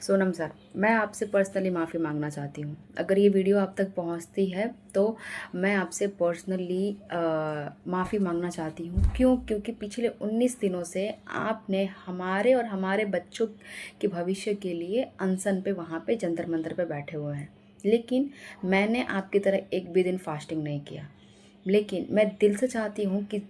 Sonam sir, मैं आपसे personally माफ़ी मांगना चाहती हूँ। अगर ये वीडियो आप तक पहुँचती है तो मैं आपसे पर्सनली माफ़ी मांगना चाहती हूँ। क्यों? क्योंकि पिछले 19 दिनों से आपने हमारे और हमारे बच्चों के भविष्य के लिए अनशन पे वहाँ पे जंतर मंतर पे बैठे हुए हैं। लेकिन मैंने आपकी तरह एक भी दिन फास्टिंग नहीं किया। लेकिन मैं दिल से चाहती हूँ कि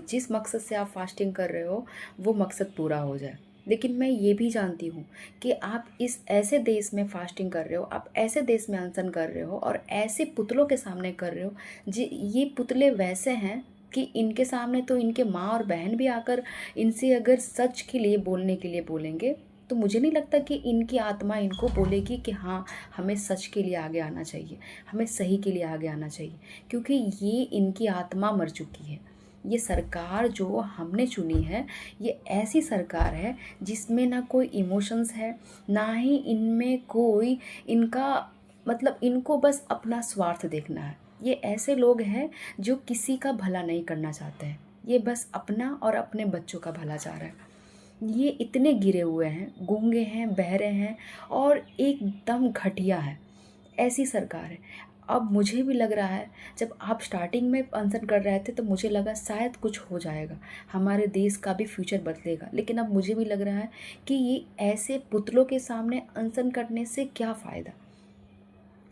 जिस मकसद से आप फास्टिंग कर रहे हो वो मकसद पूरा हो जाए। लेकिन मैं ये भी जानती हूँ कि आप इस ऐसे देश में फास्टिंग कर रहे हो, आप ऐसे देश में अनशन कर रहे हो और ऐसे पुतलों के सामने कर रहे हो जी। ये पुतले वैसे हैं कि इनके सामने तो इनके माँ और बहन भी आकर इनसे अगर सच के लिए बोलने के लिए बोलेंगे तो मुझे नहीं लगता कि इनकी आत्मा इनको बोलेगी कि हाँ, हमें सच के लिए आगे आना चाहिए, हमें सही के लिए आगे आना चाहिए। क्योंकि ये इनकी आत्मा मर चुकी है। ये सरकार जो हमने चुनी है, ये ऐसी सरकार है जिसमें ना कोई इमोशंस है, ना ही इनमें कोई इनका मतलब इनको बस अपना स्वार्थ देखना है। ये ऐसे लोग हैं जो किसी का भला नहीं करना चाहते हैं। ये बस अपना और अपने बच्चों का भला चाह रहे हैं। ये इतने गिरे हुए हैं, गूंगे हैं, बहरे हैं और एकदम घटिया है। ऐसी सरकार है। अब मुझे भी लग रहा है, जब आप स्टार्टिंग में अनशन कर रहे थे तो मुझे लगा शायद कुछ हो जाएगा, हमारे देश का भी फ्यूचर बदलेगा। लेकिन अब मुझे भी लग रहा है कि ये ऐसे पुतलों के सामने अनशन करने से क्या फ़ायदा।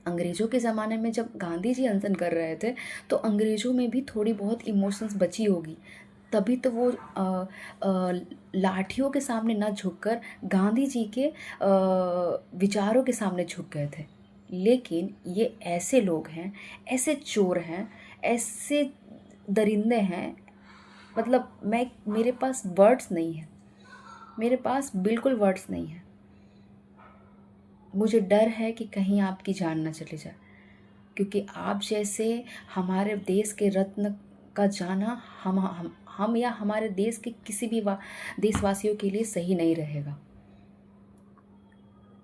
अंग्रेज़ों के ज़माने में जब गांधी जी अनशन कर रहे थे तो अंग्रेज़ों में भी थोड़ी बहुत इमोशंस बची होगी, तभी तो वो लाठियों के सामने ना झुककर गांधी जी के विचारों के सामने झुक गए थे। लेकिन ये ऐसे लोग हैं, ऐसे चोर हैं, ऐसे दरिंदे हैं, मतलब मैं मेरे पास वर्ड्स नहीं है, मेरे पास बिल्कुल वर्ड्स नहीं है। मुझे डर है कि कहीं आपकी जान ना चली जाए, क्योंकि आप जैसे हमारे देश के रत्न का जाना हम या हमारे देश के किसी भी देशवासियों के लिए सही नहीं रहेगा।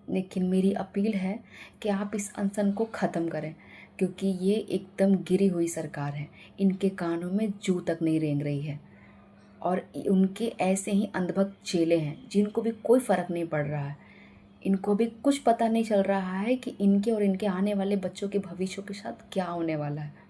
लेकिन मेरी अपील है कि आप इस अनशन को ख़त्म करें, क्योंकि ये एकदम गिरी हुई सरकार है। इनके कानों में जू तक नहीं रेंग रही है और उनके ऐसे ही अंधभक्त चेले हैं जिनको भी कोई फ़र्क नहीं पड़ रहा है। इनको भी कुछ पता नहीं चल रहा है कि इनके और इनके आने वाले बच्चों के भविष्य के साथ क्या होने वाला है।